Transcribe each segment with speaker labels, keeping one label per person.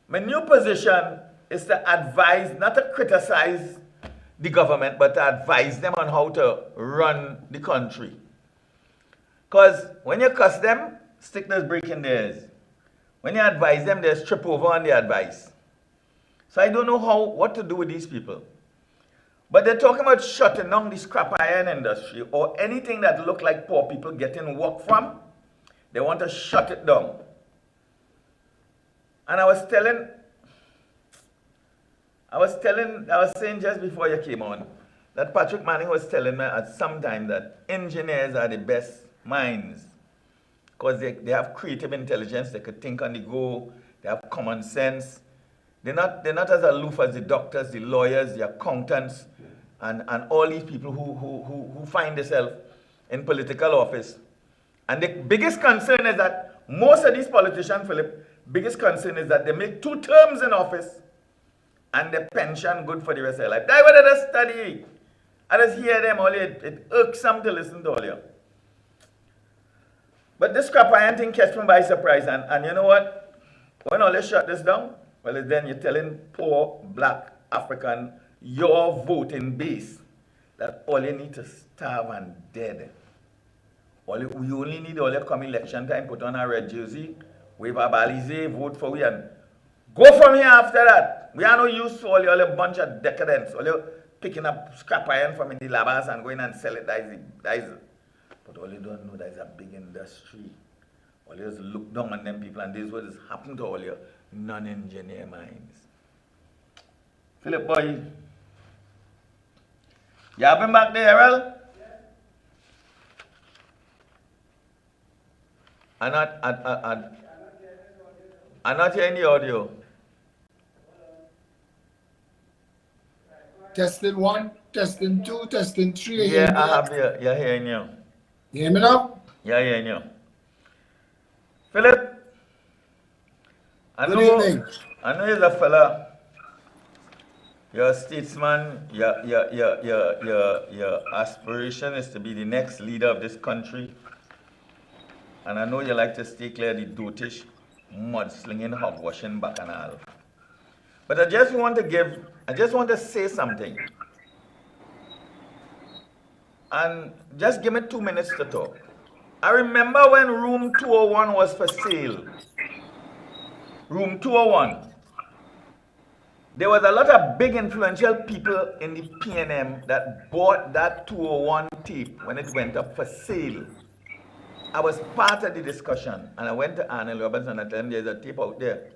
Speaker 1: My new position is to advise, not to criticize the government, but to advise them on how to run the country. Because when you cuss them, stickness breaking theirs. When you advise them, there's trip over on the advice. So I don't know what to do with these people. But they're talking about shutting down the scrap iron industry or anything that look like poor people getting work from. They want to shut it down. And I was saying just before you came on, that Patrick Manning was telling me at some time that engineers are the best minds because they have creative intelligence, they could think on the go, they have common sense. They're not as aloof as the doctors, the lawyers, the accountants, and all these people who find themselves in political office. And the biggest concern is that most of these politicians, Philip, biggest concern is that they make 2 terms in office and their pension good for the rest of their life. That's what I just study. I just hear them all. It irks them to listen to all you. But this scrap iron thing catch me by surprise. And you know what? When all they shut this down, well, then you're telling poor black African, your voting base, that all you need to starve and dead. We only need all you come election time, put on a red jersey, wave a balize, vote for we, and go from here after that. We are no use to all you a bunch of decadents, all you picking up scrap iron from in the labas and going and sell it. But all you don't know, that is a big industry. All you just look down on them people, and this is what has happened to all your non-engineer minds. Phillip boy, you have been back there, Errol? I'm not hearing the audio.
Speaker 2: Testing 1, testing 2, testing 3.
Speaker 1: Yeah, I have you. You're hearing you.
Speaker 2: You hear me now?
Speaker 1: Yeah, hearing you. Phillip, I know you're a fella. You're a statesman. Your aspiration is to be the next leader of this country. And I know you like to stay clear of the dotish, mudslinging, hogwashing bacchanal. But I just want to say something. And just give me 2 minutes to talk. I remember when room 201 was for sale. Room 201. There was a lot of big influential people in the PNM that bought that 201 tape when it went up for sale. I was part of the discussion, and I went to Arnold Roberts and I told him there's a tape out there,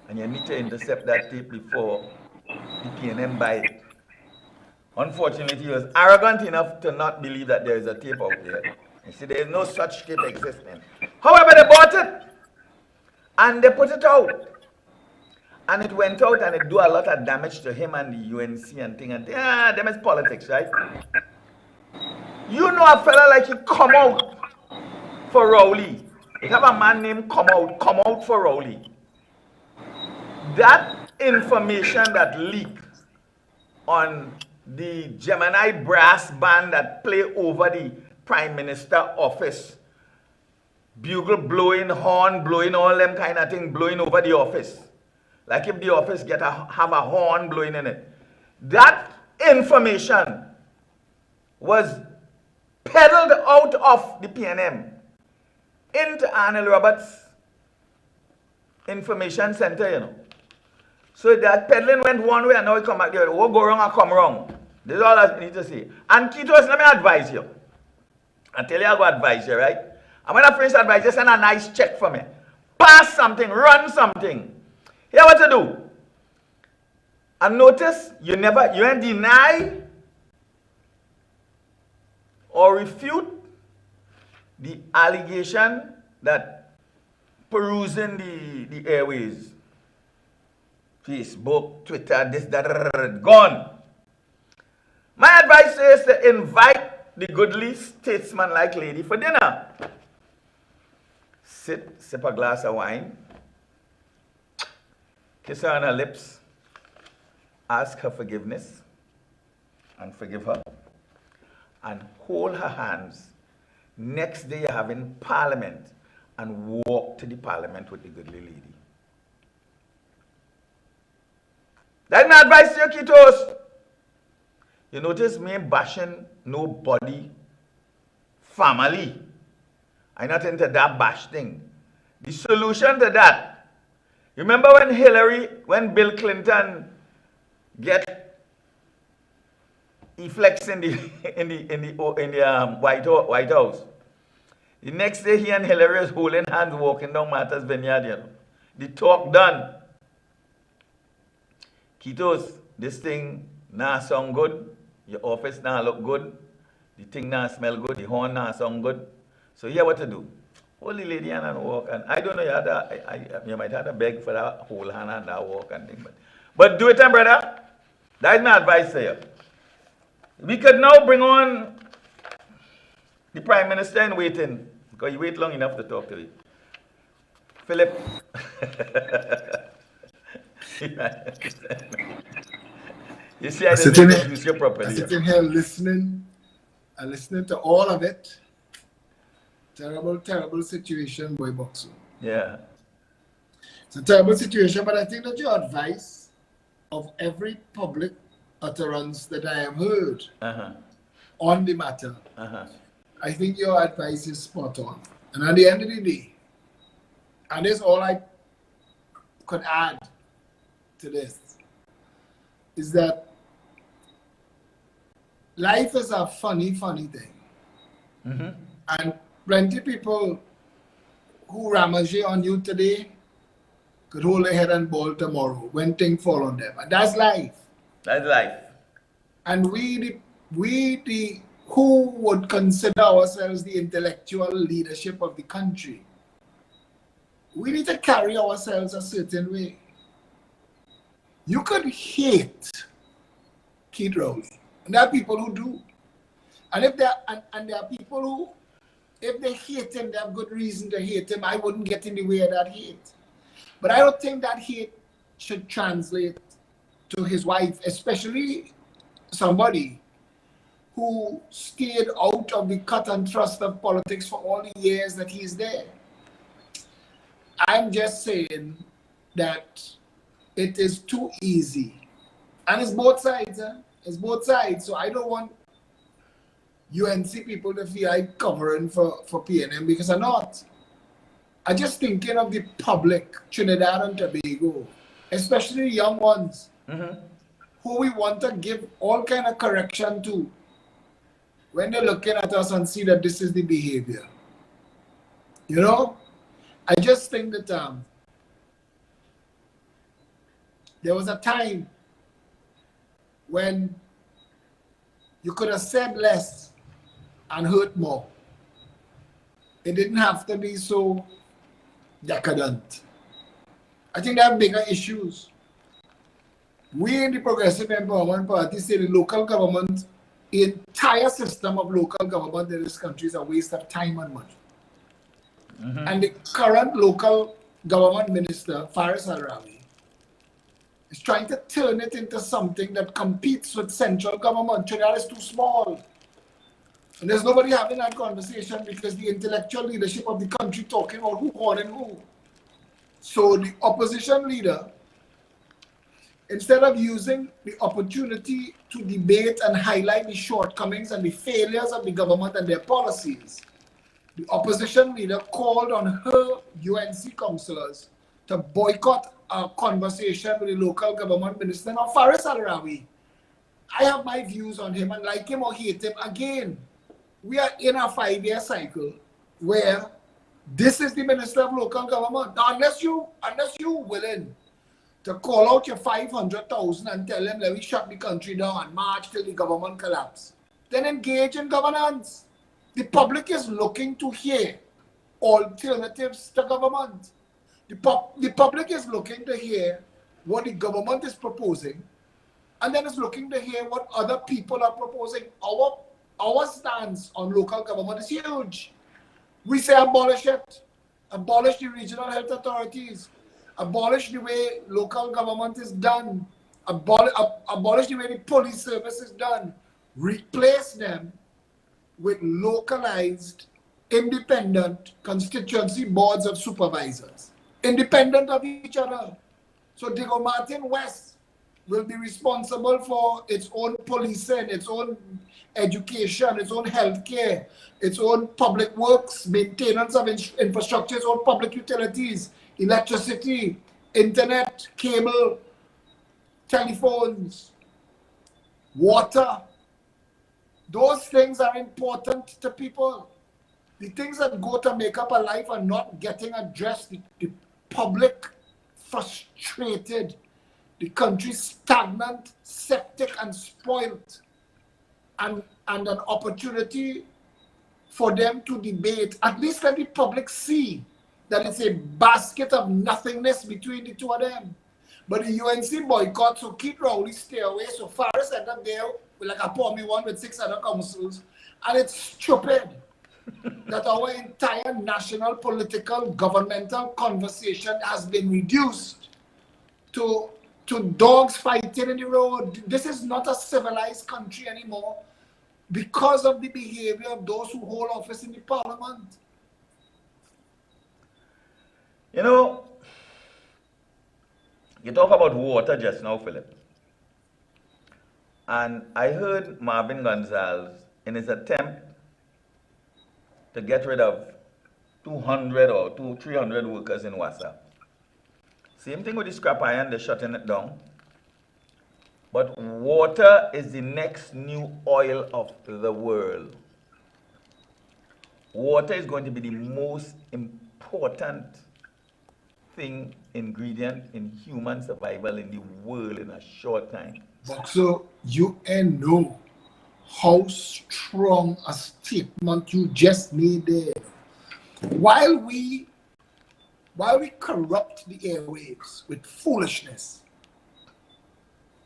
Speaker 1: and you need to intercept that tape before the PNM buy it. Unfortunately, he was arrogant enough to not believe that there is a tape out there. He said there is no such tape existing. However, they bought it, and they put it out. And it went out, and it do a lot of damage to him and the UNC and thing. And them is politics, right? You know a fella like he come out for Rowley. You have a man named come out for Rowley. That information that leaked on the Gemini brass band that play over the Prime Minister office, bugle blowing, horn blowing, all them kind of thing blowing over the office. Like if the office have a horn blowing in it. That information was peddled out of the PNM into Arnold Roberts Information Center, you know. So that peddling went one way and now it come back the other. What go wrong or come wrong? This is all I need to say. And Kitos, let me advise you. I tell you I go advise you, right? And when I finish advice, just send a nice check for me. Pass something, run something. Here what to do. And notice, you ain't deny or refute the allegation that perusing the airways, Facebook, Twitter, this, that, gone. My advice is to invite the goodly statesman-like lady for dinner. Sit, sip a glass of wine, kiss her on her lips, ask her forgiveness, and forgive her, and hold her hands. Next day you're having parliament, and walk to the parliament with the goodly lady. That's my advice to you, Kitos. You notice me bashing nobody family. I'm not into that bash thing. The solution to that, remember when Bill Clinton get flex in the White House. The next day he and Hillary is holding hands walking down Martha's Vineyard. You know. The talk done. Kitos, this thing nah sound good. Your office nah look good. The thing nah smell good. The horn nah sound good. So here what to do. Hold the lady hand and walk. And I don't know, you might have to beg for that whole hand and that walk and thing. But do it, brother. That's my advice to you. We could now bring on the Prime Minister in waiting. Because you wait long enough to talk to you. Phillip. You see, I didn't introduce you properly.
Speaker 2: I'm sitting here listening and listening to all of it. Terrible, terrible situation, boy Boxu.
Speaker 1: Yeah.
Speaker 2: It's a terrible situation, but I think that your advice of every public utterance that I have heard on the matter, I think your advice is spot on. And at the end of the day, and this is all I could add to this, is that life is a funny, funny thing. And plenty of people who ramage on you today could hold their head and ball tomorrow when things fall on them. And that's life.
Speaker 1: That's life.
Speaker 2: And we who would consider ourselves the intellectual leadership of the country, we need to carry ourselves a certain way. You could hate Keith Rowley, and there are people who do. And if there are people who, if they hate him, they have good reason to hate him. I wouldn't get in the way of that hate. But I don't think that hate should translate to his wife, especially somebody who stayed out of the cut and thrust of politics for all the years that he's there. I'm just saying that it is too easy. And it's both sides. It's both sides. So I don't want UNC people to feel like covering for PNM because I'm not. I'm just thinking of the public, Trinidad and Tobago, especially young ones, who we want to give all kind of correction to when they're looking at us and see that this is the behavior. You know, I just think that there was a time when you could have said less and hurt more. It didn't have to be so decadent. I think they have bigger issues. We in the Progressive Empowerment Party say the local government, the entire system of local government in this country is a waste of time and money. And the current local government minister, Faris Al-Rawi, is trying to turn it into something that competes with central government. Trinidad is too small. And there's nobody having that conversation because the intellectual leadership of the country talking about who holding who. So the opposition leader, instead of using the opportunity to debate and highlight the shortcomings and the failures of the government and their policies, the opposition leader called on her UNC councillors to boycott a conversation with the local government minister. Now, Faris Al-Rawi, I have my views on him, and like him or hate him, again, we are in a 5-year cycle where this is the minister of local government. Now, unless you're willing to call out your 500,000 and tell them, let me shut the country down and march till the government collapse, then engage in governance. The public is looking to hear alternatives to government. The public is looking to hear what the government is proposing, and then is looking to hear what other people are proposing. Our stance on local government is huge. We say abolish it. Abolish the regional health authorities. Abolish the way local government is done. Abolish the way the police service is done. Replace them with localized, independent constituency boards of supervisors, independent of each other. So Diego Martin West will be responsible for its own policing, its own education, its own healthcare, its own public works, maintenance of infrastructure, its own public utilities, electricity, internet, cable, telephones, water. Those things are important to people. The things that go to make up a life are not getting addressed. The public frustrated, the country stagnant, septic and spoiled, and an opportunity for them to debate. At least let the public see that it's a basket of nothingness between the two of them. But the UNC boycott, so Keith Rowley stay away, so Faris ended up there with like a Pommy one with 6 other councils, and it's stupid that our entire national political governmental conversation has been reduced to dogs fighting in the road. This is not a civilized country anymore because of the behavior of those who hold office in the parliament.
Speaker 1: You know, you talk about water just now, Philip. And I heard Marvin Gonzalez in his attempt to get rid of 200 or 300 workers in Wassa. Same thing with the scrap iron, they're shutting it down. But water is the next new oil of the world. Water is going to be the most important ingredient in human survival in the world in a short time.
Speaker 2: Boxu, you know how strong a statement you just made there. While we corrupt the airwaves with foolishness,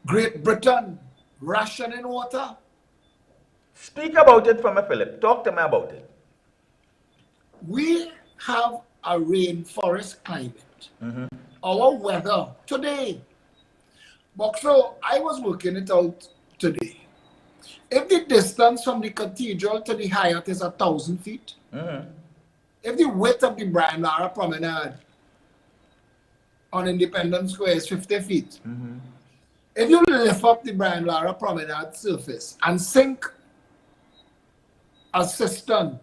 Speaker 2: Great Britain rationing water.
Speaker 1: Speak about it for me, Philip. Talk to me about it.
Speaker 2: We have a rainforest climate. Our weather today. Boxu, I was working it out today. If the distance from the cathedral to the Hyatt is 1,000 feet, if the width of the Brian Lara Promenade on Independence Square is 50 feet, if you lift up the Brian Lara Promenade surface and sink a cistern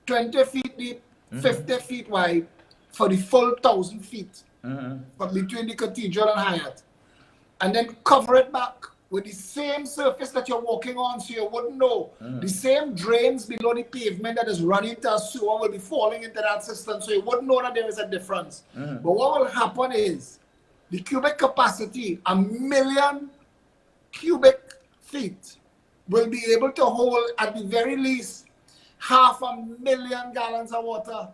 Speaker 2: 20 feet deep, 50 feet wide for the full 1,000 feet from between the cathedral and Hyatt, and then cover it back with the same surface that you're walking on so you wouldn't know. The same drains below the pavement that is running to a sewer will be falling into that cistern so you wouldn't know that there is a difference. But what will happen is the cubic capacity, 1 million cubic feet, will be able to hold at the very least 500,000 gallons of water.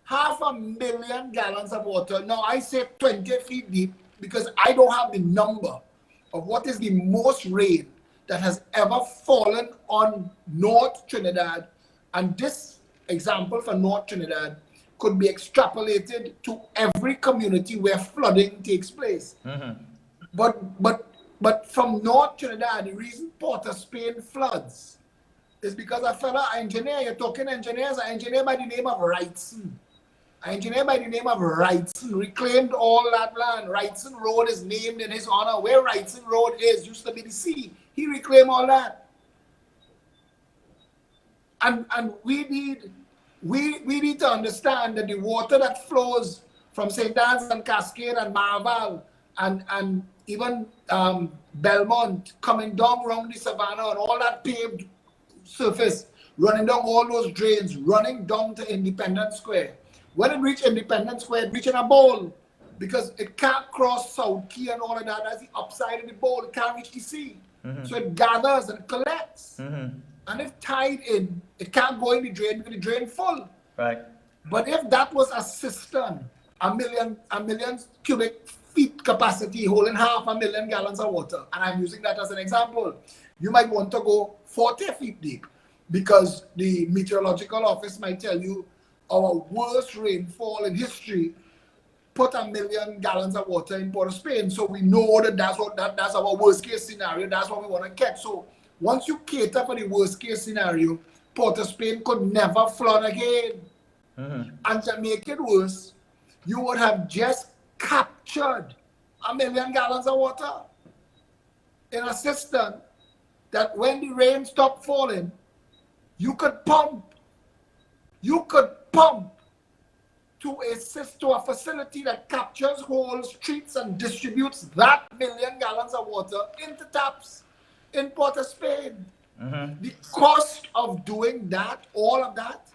Speaker 2: 500,000 gallons of water. Now I say 20 feet deep because I don't have the number of what is the most rain that has ever fallen on North Trinidad. And this example for North Trinidad could be extrapolated to every community where flooding takes place. But from North Trinidad, the reason Port of Spain floods is because a fellow engineer, you're talking engineers, an engineer by the name of Wrightson. An engineer by the name of Wrightson reclaimed all that land. Wrightson Road is named in his honor. Where Wrightson Road is used to be the sea. He reclaimed all that. And we need to understand that the water that flows from St. Anne's and Cascade and Marval and even Belmont coming down around the savannah and all that paved surface, running down all those drains, running down to Independence Square. When it reaches Independence Square, it reaches in a bowl because it can't cross South Key and all of that. That's the upside of the bowl. It can't reach the sea. So it gathers and collects. And if tied in, it can't go in the drain because the drain full.
Speaker 1: Right.
Speaker 2: But if that was a cistern, 1 million cubic feet capacity holding 500,000 gallons of water, and I'm using that as an example, you might want to go 40 feet deep because the meteorological office might tell you our worst rainfall in history put 1 million gallons of water in Port of Spain. So we know that that's our worst case scenario. That's what we want to catch. So once you cater for the worst case scenario, Port of Spain could never flood again. And to make it worse, you would have just captured 1 million gallons of water. in a system that when the rain stopped falling, you could pump. You could pump to a facility that captures whole streets and distributes that 1,000,000 gallons of water into taps in Port of Spain. The cost of doing that, all of that,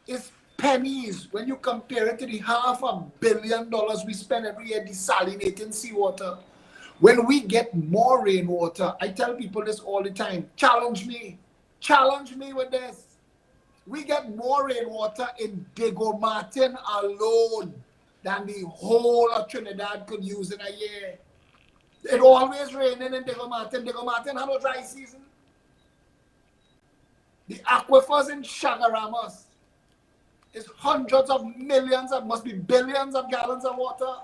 Speaker 2: is pennies when you compare it to the $500 million we spend every year desalinating seawater. When we get more rainwater, I tell people this all the time, challenge me with this. We get more rainwater in Diego Martin alone than the whole of Trinidad could use in a year. It always raining in Diego Martin. Diego Martin had no dry season. The aquifers in Chagaramas is hundreds of millions, must be billions of gallons of water.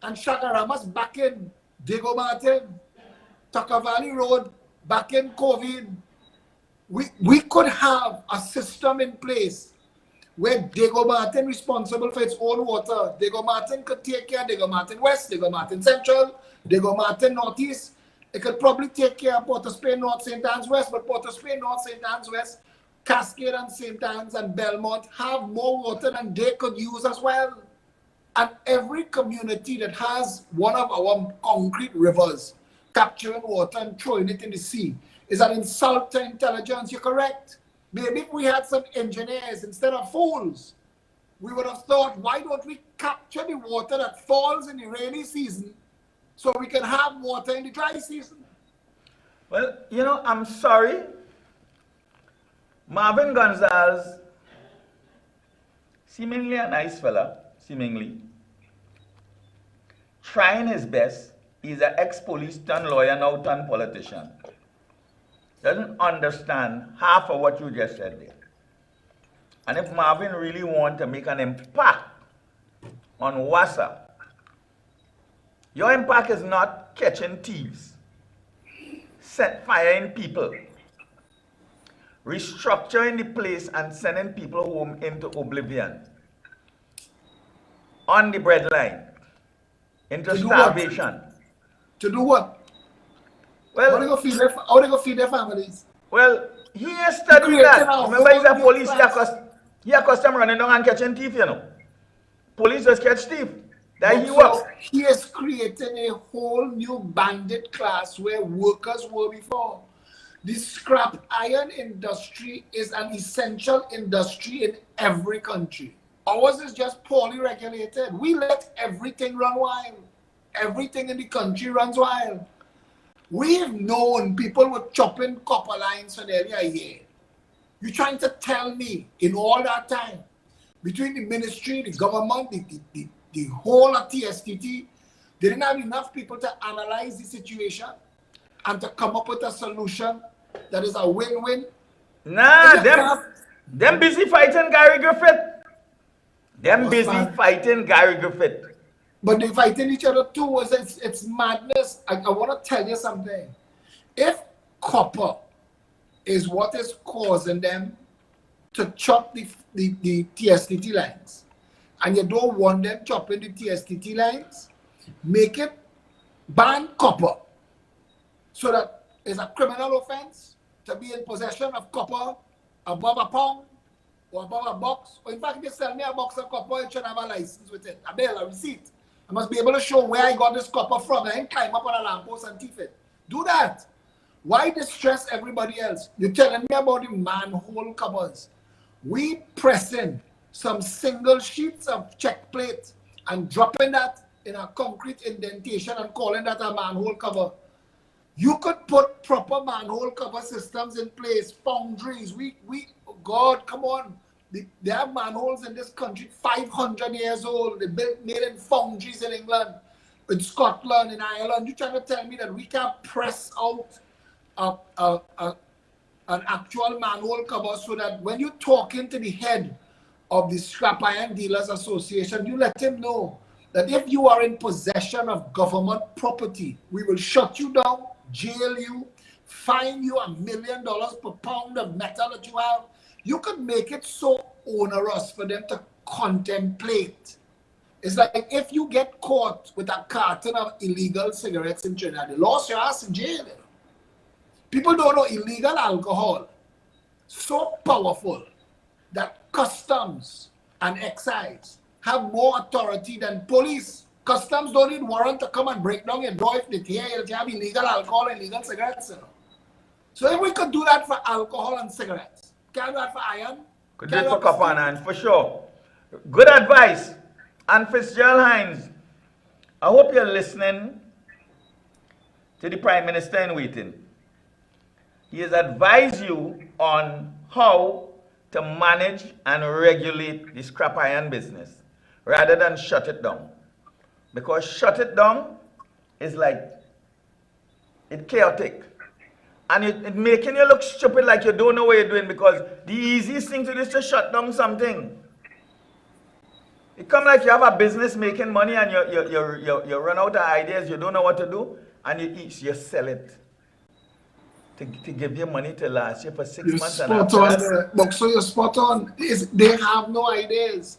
Speaker 2: And Chagaramas back in Diego Martin, Tucker Valley Road, back in COVID. We could have a system in place where Diego Martin responsible for its own water. Diego Martin could take care of Diego Martin West, Diego Martin Central, Diego Martin Northeast. It could probably take care of Port of Spain North, St. Anne's West, but Port of Spain North, St. Anne's West, Cascade and St. Anne's and Belmont have more water than they could use as well. And every community that has one of our concrete rivers capturing water and throwing it in the sea is an insult to intelligence. You're correct. Maybe if we had some engineers instead of fools, we would have thought, why don't we capture the water that falls in the rainy season so we can have water in the dry season?
Speaker 1: Well, you know, I'm sorry. Marvin Gonzalez, seemingly a nice fella, seemingly, trying his best. He's an ex-police turned lawyer, now turned politician. Doesn't understand half of what you just said there. And if Marvin really wants to make an impact on WASA, your impact is not catching thieves, set firing people, restructuring the place and sending people home into oblivion, on the breadline, into starvation.
Speaker 2: To do what?
Speaker 1: Well,
Speaker 2: how they go feed their families?
Speaker 1: Well, he is studying that. Remember, he's a police. He accustomed running down and catching thief, you know. Police just catch thief. That he works.
Speaker 2: He is creating a whole new bandit class where workers were before. The scrap iron industry is an essential industry in every country. Ours is just poorly regulated. We let everything run wild. Everything in the country runs wild. We've known people were chopping copper lines for nearly a year. You're trying to tell me in all that time, between the ministry, the government, the whole of TSTT, they didn't have enough people to analyze the situation and to come up with a solution that is a win-win?
Speaker 1: Nah, them busy fighting Gary Griffith. Them busy fighting Gary Griffith.
Speaker 2: But they fighting each other too. It's madness. I want to tell you something. If copper is what is causing them to chop the TSTT lines, and you don't want them chopping the TSTT lines, make it ban copper so that it's a criminal offense to be in possession of copper above a pound or above a box. Or in fact, if you sell me a box of copper, you should have a license with it, a bill, a receipt. I must be able to show where I got this copper from. I ain't climb up on a lamppost and thief it. Do that. Why distress everybody else? You're telling me about the manhole covers. We pressing some single sheets of check plate and dropping that in a concrete indentation and calling that a manhole cover. You could put proper manhole cover systems in place, foundries. God, come on. They have manholes in this country 500 years old. They made in foundries in England, in Scotland, in Ireland. You're trying to tell me that we can't press out an actual manhole cover so that when you're talking to the head of the Scrap Iron Dealers Association, you let him know that if you are in possession of government property, we will shut you down, jail you, fine you $1 million per pound of metal that you have. You could make it so onerous for them to contemplate It's like if you get caught with a carton of illegal cigarettes in Trinidad, they lost your ass in jail. People don't know illegal alcohol so powerful that customs and excise have more authority than police. Customs don't need warrant to come and break down your door if they hear you have illegal alcohol and illegal cigarettes. You know? So if we could do that for alcohol and cigarettes, can do that for iron?
Speaker 1: Could do it for copper and iron, for sure. Good advice. And Fitzgerald Hines, I hope you're listening to the Prime Minister in waiting. He has advised you on how to manage and regulate the scrap iron business rather than shut it down. Because shut it down is like, it's chaotic. And it making you look stupid like you don't know what you're doing, because the easiest thing to do is to shut down something. It come like you have a business making money and you run out of ideas, you don't know what to do, and you sell it to give you money to last you for 6 months.
Speaker 2: Spot on, Boxu, you're spot on. They have no ideas.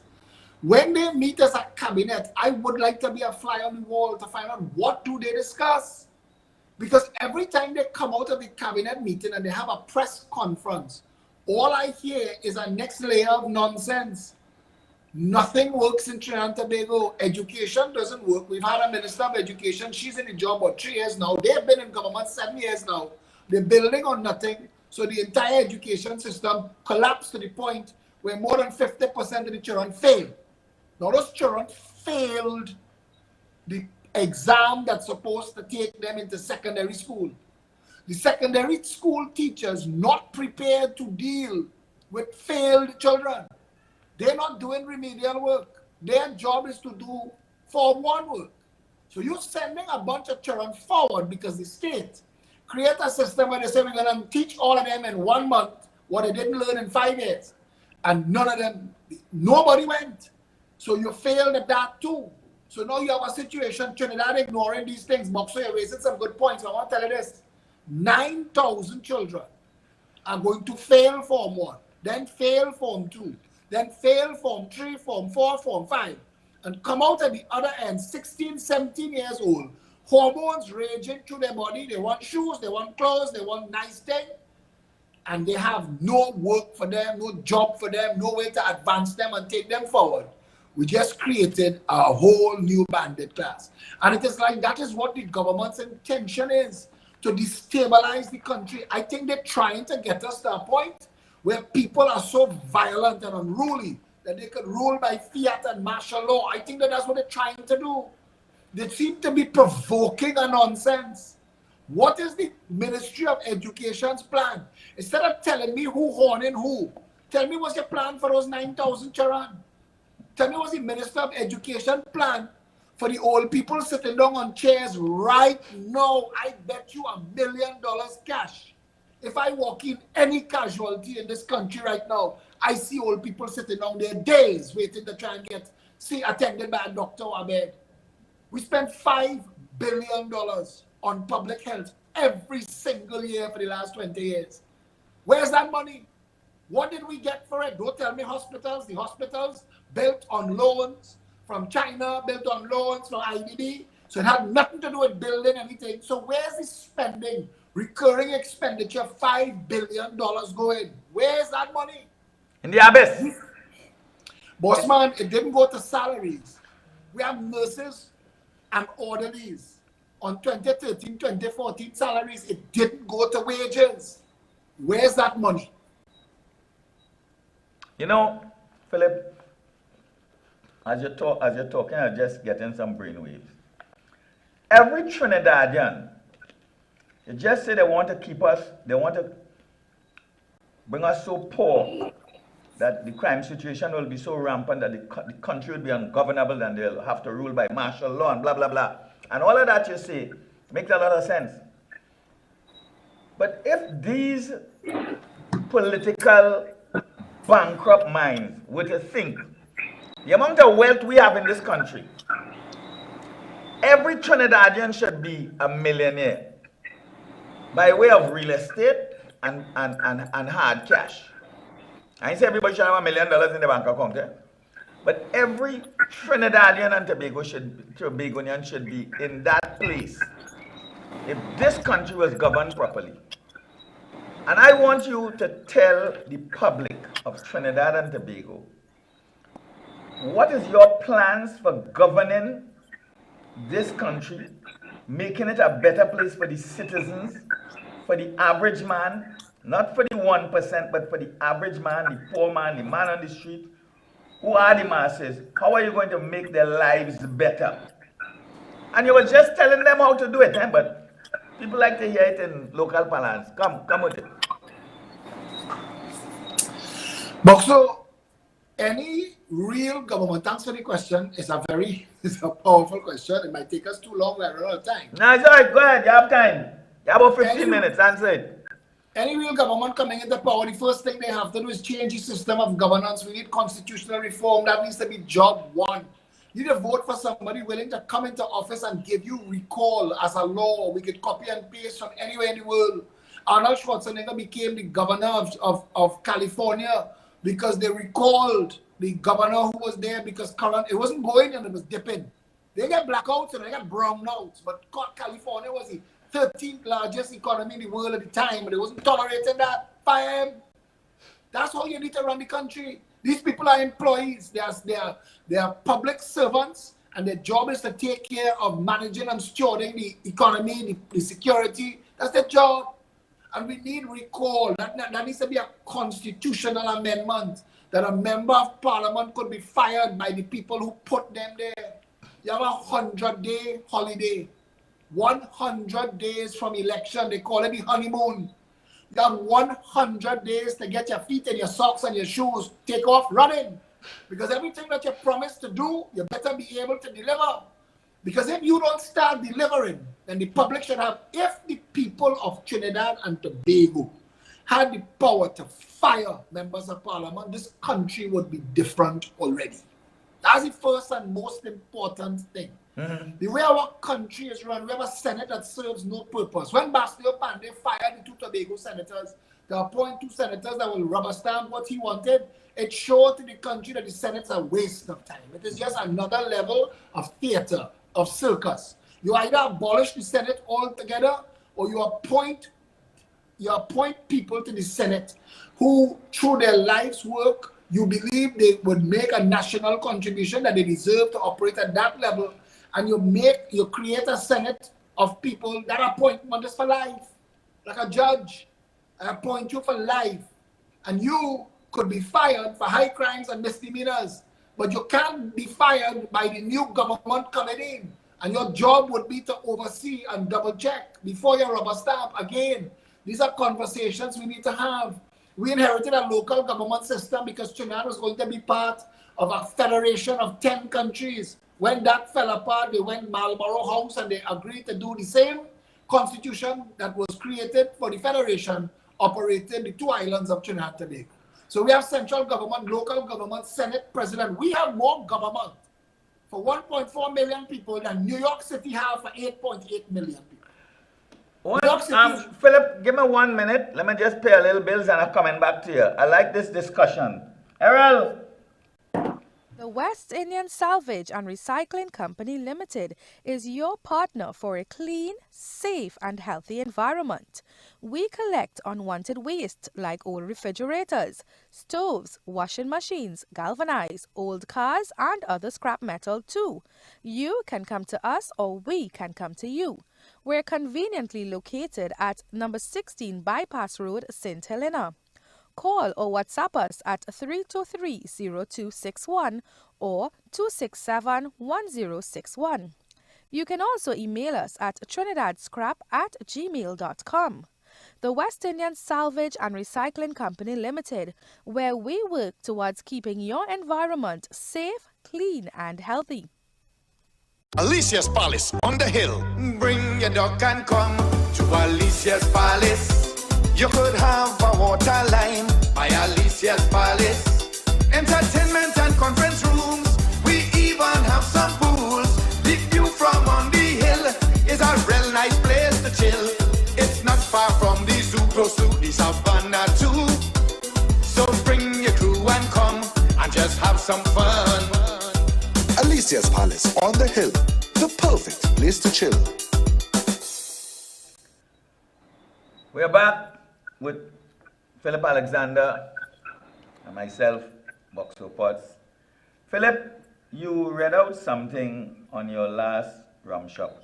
Speaker 2: When they meet as a cabinet, I would like to be a fly on the wall to find out what do they discuss. Because every time they come out of the cabinet meeting and they have a press conference, all I hear is a next layer of nonsense. Nothing works in Trinidad and Tobago. Education doesn't work. We've had a minister of education. She's in the job for 3 years now. They've been in government 7 years now. They're building on nothing. So the entire education system collapsed to the point where more than 50% of the children fail. Now those children failed the exam that's supposed to take them into secondary school. The secondary school teachers not prepared to deal with failed children. They're not doing remedial work. Their job is to do Form 1 work. So you're sending a bunch of children forward because the state create a system where they say we're going to teach all of them in 1 month what they didn't learn in 5 years. And none of them, nobody went. So you failed at that too. So now you have a situation, Trinidad ignoring these things. Boxu, you're raising some good points. I want to tell you this. 9,000 children are going to fail Form 1, then fail Form 2, then fail Form 3, Form 4, Form 5, and come out at the other end, 16, 17 years old, hormones raging through their body. They want shoes, they want clothes, they want nice things, and they have no work for them, no job for them, no way to advance them and take them forward. We just created a whole new bandit class. And it is like that is what the government's intention is, to destabilize the country. I think they're trying to get us to a point where people are so violent and unruly that they could rule by fiat and martial law. I think that's what they're trying to do. They seem to be provoking a nonsense. What is the Ministry of Education's plan? Instead of telling me who horning who, tell me what's your plan for those 9,000 children. Tell me what's the Minister of Education plan for the old people sitting down on chairs right now. I bet you $1 million cash. If I walk in any casualty in this country right now, I see old people sitting down there days waiting to try and get attended by a doctor or a bed. We spend $5 billion on public health every single year for the last 20 years. Where's that money? What did we get for it? Don't tell me hospitals. The hospitals built on loans from China, built on loans from IDB. So it had nothing to do with building anything. So where's the spending, recurring expenditure, $5 billion going? Where's that money?
Speaker 1: In the abyss.
Speaker 2: Bossman, it didn't go to salaries. We have nurses and orderlies on 2013, 2014 salaries. It didn't go to wages. Where's that money?
Speaker 1: You know, Philip, as you're talking, I'm just getting some brainwaves. Every Trinidadian, they just say they want to keep us, they want to bring us so poor that the crime situation will be so rampant that the country will be ungovernable and they'll have to rule by martial law and blah, blah, blah. And all of that you say makes a lot of sense. But if these political bankrupt minds were to think the amount of wealth we have in this country, every Trinidadian should be a millionaire by way of real estate and hard cash. I say everybody should have $1 million in the bank account. Eh? But every Trinidadian and Tobagonian should be in that place if this country was governed properly. And I want you to tell the public of Trinidad and Tobago, what is your plans for governing this country, making it a better place for the citizens, for the average man, not for the 1%, but for the average man, the poor man, the man on the street, who are the masses? How are you going to make their lives better? And you were just telling them how to do it, but people like to hear it in local parlance. Come with it.
Speaker 2: Boxu, any real government, thanks for the question. It's a powerful question. It might take us too long. We're out of time.
Speaker 1: No, it's all right. Go ahead. You have time. You have about 15 minutes. Answer it.
Speaker 2: Any real government coming into power, the first thing they have to do is change the system of governance. We need constitutional reform. That needs to be job one. You need to vote for somebody willing to come into office and give you recall as a law. We could copy and paste from anywhere in the world. Arnold Schwarzenegger became the governor of California because they recalled the governor who was there because it wasn't going and it was dipping. They got blackouts and they got brownouts, but California was the 13th largest economy in the world at the time, but they wasn't tolerating that. Fire him. That's how you need to run the country. These people are employees. They are public servants, and their job is to take care of managing and stewarding the economy, the security. That's their job. And we need recall. That needs to be a constitutional amendment that a member of parliament could be fired by the people who put them there. You have a 100-day holiday. 100 days from election. They call it the honeymoon. You have 100 days to get your feet in your socks and your shoes. Take off running. Because everything that you promised to do, you better be able to deliver. Because if you don't start delivering, then the public should have, if the people of Trinidad and Tobago had the power to fire members of parliament, this country would be different already. That's the first and most important thing. The way our country is run, we have a Senate that serves no purpose. When Bastille Pandey fired the 2 Tobago senators to appoint 2 senators that will rubber stamp what he wanted, it showed to the country that the Senate's a waste of time. It is just another level of theater, of circus. You either abolish the Senate altogether, or you appoint people to the Senate who, through their life's work, you believe they would make a national contribution, that they deserve to operate at that level, and you create a Senate of people. That appointment is for life. Like a judge, I appoint you for life, and you could be fired for high crimes and misdemeanors, but you can't be fired by the new government coming in. And your job would be to oversee and double check before you rubber stamp again. These are conversations we need to have. We inherited a local government system because Trinidad was going to be part of a federation of 10 countries. When that fell apart, they went Marlborough House and they agreed to do the same constitution that was created for the federation, operated the 2 islands of Trinidad and Tobago. So we have central government, local government, Senate, President. We have more government for 1.4 million people than New York City have for 8.8 million people.
Speaker 1: Philip, give me 1 minute. Let me just pay a little bills and I'm coming back to you. I like this discussion. Errol.
Speaker 3: The West Indian Salvage and Recycling Company Limited is your partner for a clean, safe and healthy environment. We collect unwanted waste like old refrigerators, stoves, washing machines, galvanized, old cars and other scrap metal too. You can come to us or we can come to you. We're conveniently located at number 16 Bypass Road, St. Helena. Call or WhatsApp us at 323-0261 or 267-1061. You can also email us at trinidadscrap@gmail.com. The West Indian Salvage and Recycling Company Limited, where we work towards keeping your environment safe, clean and healthy.
Speaker 4: Alicia's Palace on the hill. Bring your duck and come to Alicia's Palace. You could have a water line by Alicia's Palace. Entertainment and conference rooms. We even have some pools. The view from on the hill is a real nice place to chill. It's not far from the zoo, close to the savannah too. So bring your crew and come and just have some fun. Alicia's Palace on the hill, the perfect place to chill.
Speaker 1: We're back with Phillip Alexander and myself, Boxu. Phillip, you read out something on your last rum shop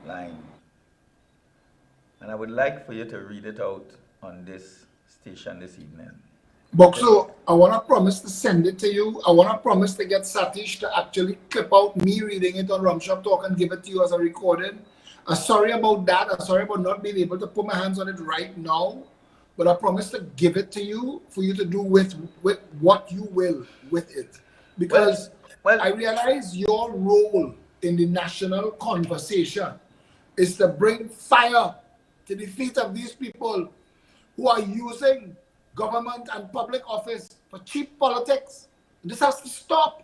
Speaker 1: line, and I would like for you to read it out on this station this evening.
Speaker 2: Boxu, I want to promise to send it to you. I want to promise to get Satish to actually clip out me reading it on Rum Shop Talk and give it to you as a recording. I'm sorry about that. I'm sorry about not being able to put my hands on it right now. But I promise to give it to you for you to do with what you will with it. Because I realize your role in the national conversation is to bring fire to the feet of these people who are using government and public office for cheap politics. This has to stop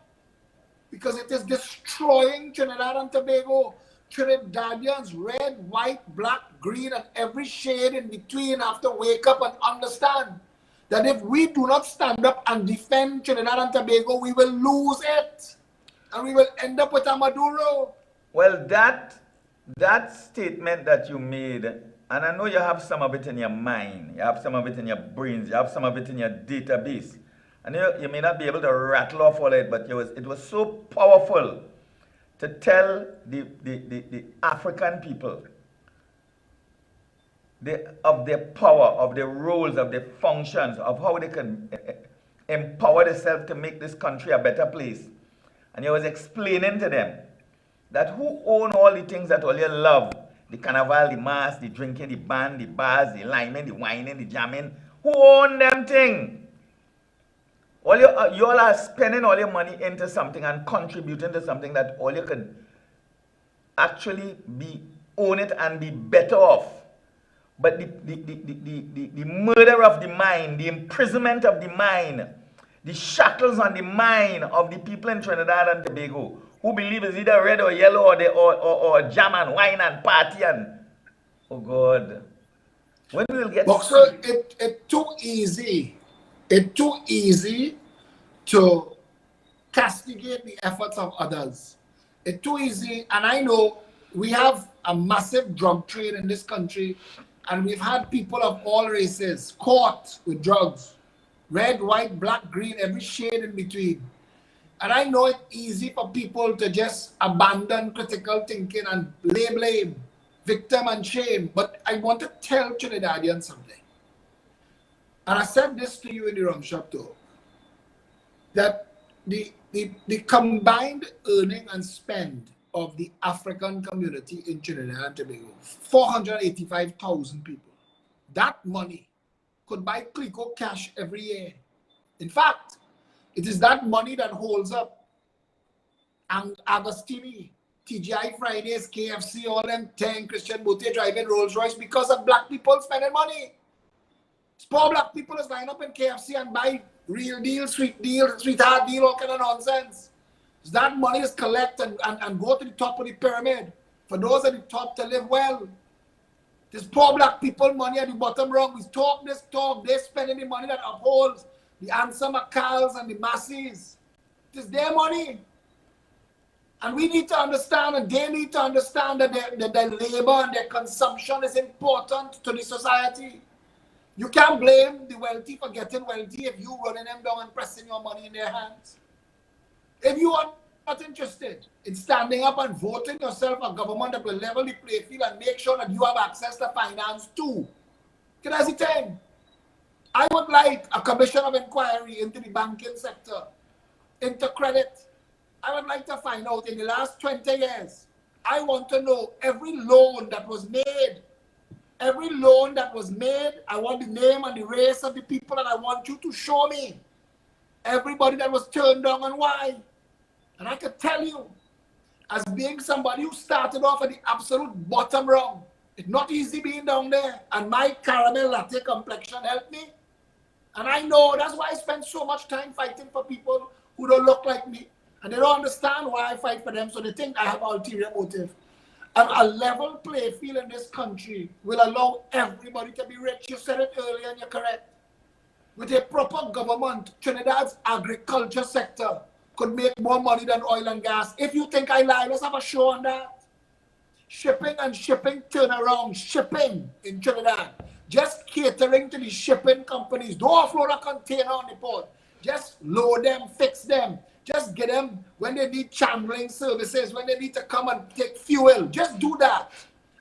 Speaker 2: because it is destroying Trinidad and Tobago. Trinidadians, red, white, black, green, and every shade in between have to wake up and understand that if we do not stand up and defend Trinidad and Tobago, we will lose it. And we will end up with a Maduro.
Speaker 1: Well, that statement that you made, and I know you have some of it in your mind, you have some of it in your brains, you have some of it in your database. And you may not be able to rattle off all of it, but it was so powerful to tell the African people of their power, of their roles, of their functions, of how they can empower themselves to make this country a better place. And he was explaining to them that who own all the things that all you love, the carnival, the mass, the drinking, the band, the bars, the liming, the whining, the jamming, who own them things? All you all are spending all your money into something and contributing to something that all you can actually own it and be better off. But the murder of the mind, the imprisonment of the mind, the shackles on the mind of the people in Trinidad and Tobago who believe it's either red or yellow or jam and wine and party and oh God. When we will get
Speaker 2: Boxer, it's too easy. It's too easy to castigate the efforts of others. It's too easy, and I know we have a massive drug trade in this country, and we've had people of all races caught with drugs. Red, white, black, green, every shade in between. And I know it's easy for people to just abandon critical thinking and lay blame, victim and shame. But I want to tell Trinidadians something. And I said this to you in the Rum Shop Talk, that the combined earning and spend of the African community in Trinidad and Tobago, 485,000 people. That money could buy Clico cash every year. In fact, it is that money that holds up Agostini, TGI Fridays, KFC, all them 10 Christian Bote driving Rolls Royce because of black people spending money. Poor black people is line up in KFC and buy real deal, sweetheart deal, all kind of nonsense. That money is collected and go to the top of the pyramid for those at the top to live well. This poor black people money at the bottom wrong. We talk this talk, they're spending the money that upholds the Ansa Macals and the masses. It is their money. And we need to understand, and they need to understand that their labor and their consumption is important to the society. You can't blame the wealthy for getting wealthy if you running them down and pressing your money in their hands. If you are not interested in standing up and voting yourself a government that will level the playing field and make sure that you have access to finance too, can I say 10? I would like a commission of inquiry into the banking sector, into credit. I would like to find out in the last 20 years, I want to know every loan that was made. Every loan that was made, I want the name and the race of the people, and I want you to show me everybody that was turned down and why. And I can tell you, as being somebody who started off at the absolute bottom rung, it's not easy being down there. And my caramel latte complexion helped me. And I know that's why I spend so much time fighting for people who don't look like me. And they don't understand why I fight for them, so they think I have ulterior motive. And a level play field in this country will allow everybody to be rich. You said it earlier and you're correct. With a proper government, Trinidad's agriculture sector could make more money than oil and gas. If you think I lie, let's have a show on that. Shipping and shipping turnaround, shipping in Trinidad. Just catering to the shipping companies. Don't offload a container on the port. Just load them, fix them. Just get them when they need channeling services, when they need to come and take fuel. Just do that.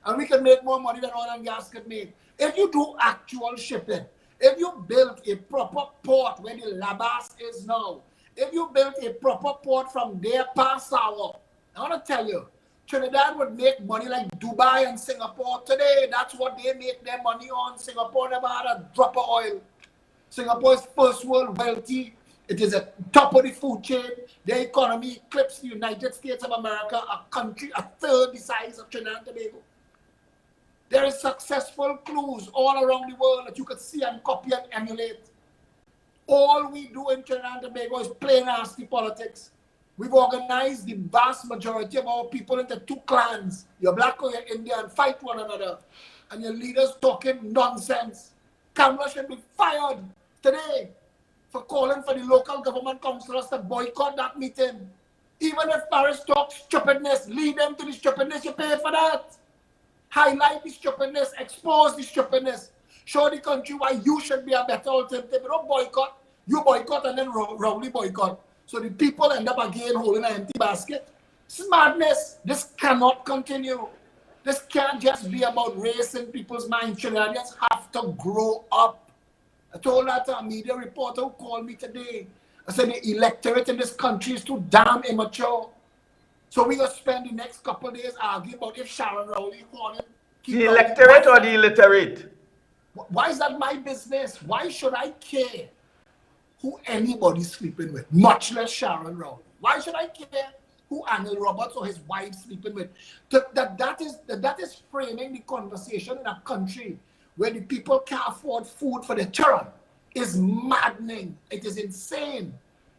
Speaker 2: And we can make more money than oil and gas could make. If you do actual shipping, if you build a proper port where the Labas is now, if you build a proper port from there past Sour, I want to tell you, Trinidad would make money like Dubai and Singapore today. That's what they make their money on. Singapore never had a drop of oil. Singapore is first world wealthy. It is a top of the food chain. Their economy eclipses the United States of America, a country a third the size of Trinidad and Tobago. There is successful clues all around the world that you could see and copy and emulate. All we do in Trinidad and Tobago is play nasty politics. We've organized the vast majority of our people into two clans. You're black or you're Indian, fight one another. And your leaders talking nonsense. Kamala should be fired today for calling for the local government councillors to boycott that meeting. Even if Paris talks stupidness, lead them to the stupidness, you pay for that. Highlight the stupidness, expose the stupidness. Show the country why you should be a better alternative. You don't boycott, you boycott and then wrongly boycott. So the people end up again holding an empty basket. This is madness. This cannot continue. This can't just be about race in people's minds. Trinidadians have to grow up. I told that to a media reporter who called me today. I said the electorate in this country is too damn immature. So we're going to spend the next couple of days arguing about if Sharon Rowley won it.
Speaker 1: The electorate or the illiterate?
Speaker 2: Why is that my business? Why should I care who anybody's sleeping with, much less Sharon Rowley? Why should I care who Anil Roberts or his wife sleeping with? That is framing the conversation in a country where the people can't afford food for their children. Is maddening. It is insane.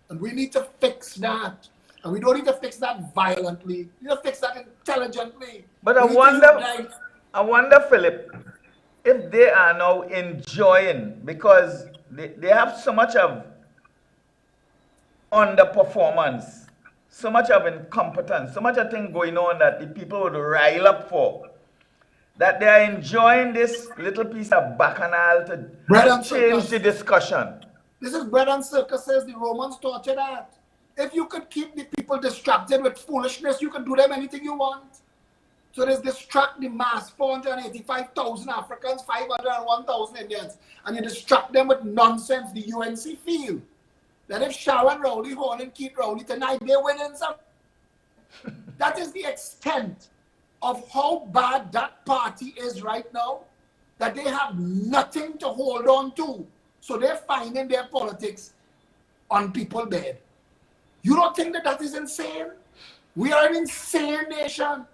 Speaker 2: And we need to fix that. And we don't need to fix that violently. We need to fix that intelligently.
Speaker 1: But I wonder, Philip, if they are now enjoying, because they have so much of underperformance, so much of incompetence, so much of thing going on that the people would rile up for, that they are enjoying this little piece of bacchanal to change the discussion.
Speaker 2: This is bread and circuses. The Romans taught you that. If you could keep the people distracted with foolishness, you can do them anything you want. So there's distract the mass, 485,000 Africans, 501,000 Indians, and you distract them with nonsense. The UNC feel that if Sharon Rowley, Horn and Keith Rowley tonight, they're winning some. That is the extent of how bad that party is right now, that they have nothing to hold on to. So they're finding their politics on people's bed. You don't think that is insane? We are an insane nation.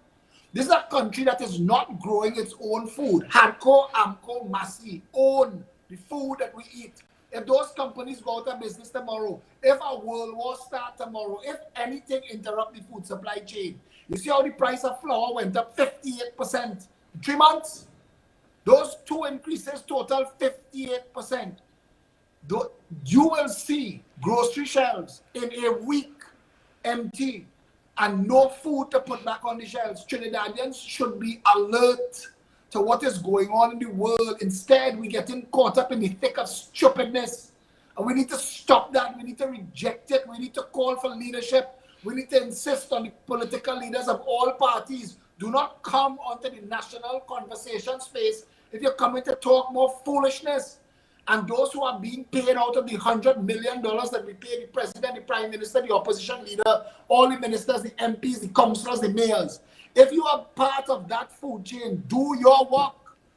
Speaker 2: This is a country that is not growing its own food. Hadco, Amco, Massey own the food that we eat. If those companies go out of business tomorrow, if a world war starts tomorrow, if anything interrupt the food supply chain, you see how the price of flour went up 58% in 3 months? Those two increases total 58%. You will see grocery shelves in a week empty and no food to put back on the shelves. Trinidadians should be alert to what is going on in the world. Instead, we're getting caught up in the thick of stupidness. And we need to stop that. We need to reject it. We need to call for leadership. We need to insist on the political leaders of all parties. Do not come onto the national conversation space if you're coming to talk more foolishness. And those who are being paid out of the $100 million that we pay the president, the prime minister, the opposition leader, all the ministers, the MPs, the councillors, the mayors. If you are part of that food chain, do your work,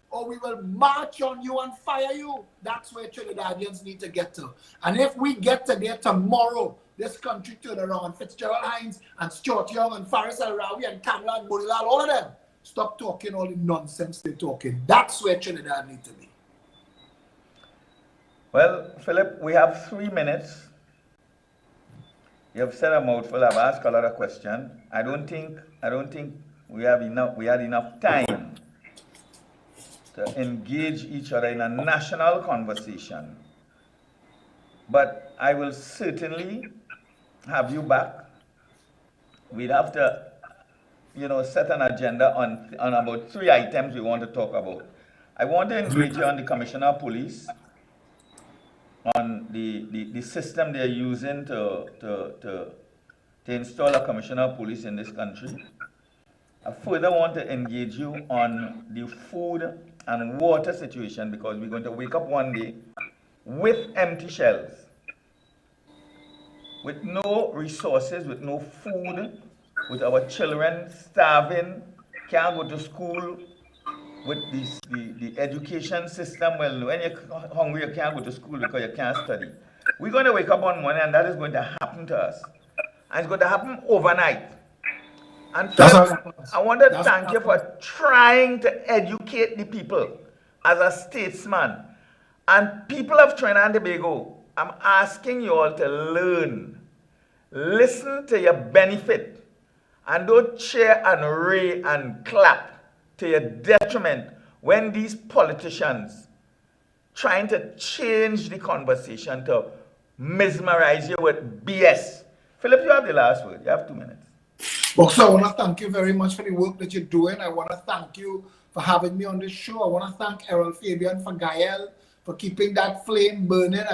Speaker 2: or we will march on you and fire you. That's where Trinidadians need to get to. And if we get to there tomorrow, this country turn around. Fitzgerald Hines and Stuart Young and Faris El-Rawi and Kamala and Murilal, all of them, stop talking all the nonsense they're talking. That's where Trinidad needs to be.
Speaker 1: Well, Philip, we have 3 minutes. You have said a mouthful. I've asked a lot of questions. I don't think we had enough time to engage each other in a national conversation. But I will certainly have you back. We'd have to, set an agenda on about 3 items we want to talk about. I want to engage you on the Commissioner of Police, on the system they're using to install a Commissioner of Police in this country. I further want to engage you on the food and water situation, because we're going to wake up one day with empty shelves, with no resources, with no food, with our children starving, can't go to school, with the education system. Well, when you're hungry, you can't go to school because you can't study. We're going to wake up one morning and that is going to happen to us. And it's going to happen overnight. And Phillip, I want to thank you for trying to educate the people as a statesman. And people of Trinidad and Tobago, I'm asking you all to learn. Listen to your benefit. And don't cheer and ray and clap to your detriment when these politicians trying to change the conversation to mesmerize you with BS. Phillip, you have the last word. You have 2 minutes.
Speaker 2: Boxu, I want to thank you very much for the work that you're doing. I want to thank you for having me on this show. I want to thank Errol Fabian for Gayelle for keeping that flame burning.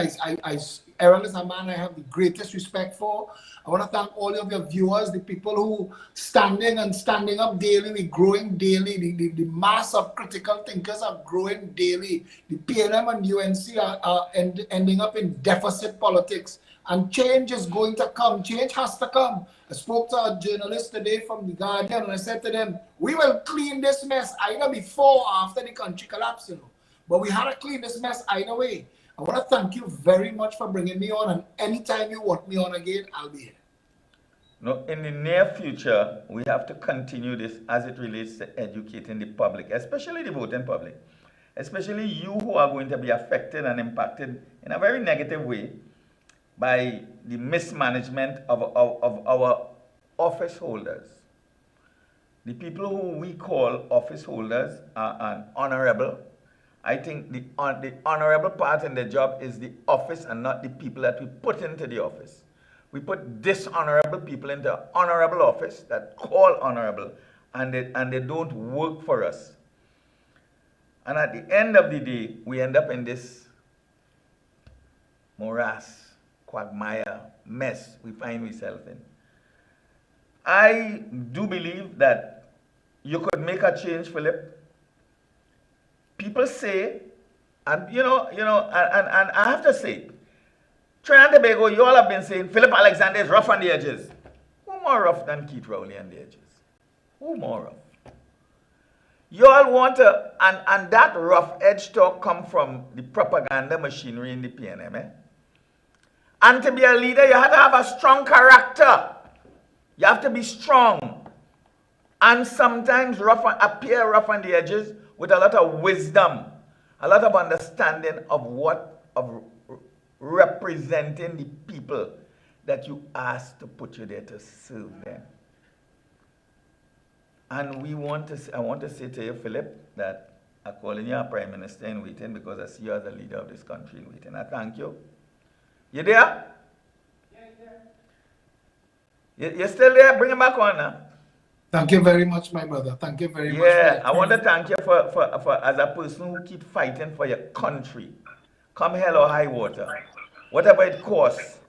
Speaker 2: Errol is a man I have the greatest respect for. I want to thank all of your viewers, the people who standing up daily, we're growing daily. The mass of critical thinkers are growing daily. The PNM and UNC are ending up in deficit politics. And change is going to come. Change has to come. I spoke to a journalist today from The Guardian and I said to them, we will clean this mess either before or after the country collapses. But we had to clean this mess either way. I want to thank you very much for bringing me on, and anytime you want me on again, I'll be here.
Speaker 1: No, in the near future, we have to continue this as it relates to educating the public, especially the voting public, especially you who are going to be affected and impacted in a very negative way by the mismanagement of our office holders. The people who we call office holders are honorable. I think the honorable part in the job is the office and not the people that we put into the office. We put dishonorable people into honorable office that call honorable, and they don't work for us. And at the end of the day, we end up in this morass, quagmire, mess we find ourselves in. I do believe that you could make a change, Phillip. People say, and and I have to say, Trinidad and Tobago, you all have been saying Phillip Alexander is rough on the edges. Who more rough than Keith Rowley on the edges? Who more rough? You all want to, and that rough edge talk come from the propaganda machinery in the PNM. And to be a leader, you have to have a strong character. You have to be strong. And sometimes appear rough on the edges with a lot of wisdom, a lot of understanding of representing the people that you asked to put you there to serve them. And I want to say to you, Phillip, that I'm calling you a Prime Minister in waiting because I see you as a leader of this country in waiting. I thank you. You there? Yeah, you're still there? Bring him back on now.
Speaker 2: Thank you very much, my brother. Thank you very much.
Speaker 1: Yeah, I want to thank you for as a person who keep fighting for your country. Come hell or high water. Whatever it costs.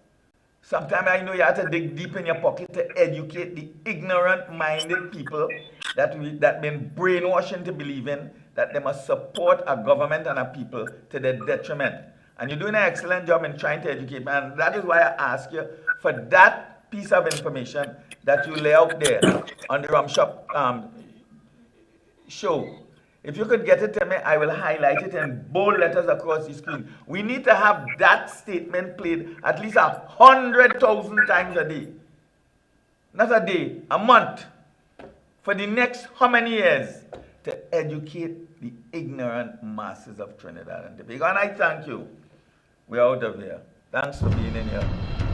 Speaker 1: Sometimes I know you have to dig deep in your pocket to educate the ignorant-minded people that been brainwashed into believing that they must support a government and a people to their detriment. And you're doing an excellent job in trying to educate. And that is why I ask you for that piece of information that you lay out there on the Rum Shop show. If you could get it to me, I will highlight it in bold letters across the screen. We need to have that statement played at least 100,000 times a day. Not a day, a month. For the next how many years? To educate the ignorant masses of Trinidad and Tobago. And I thank you. We're out of here. Thanks for being in here.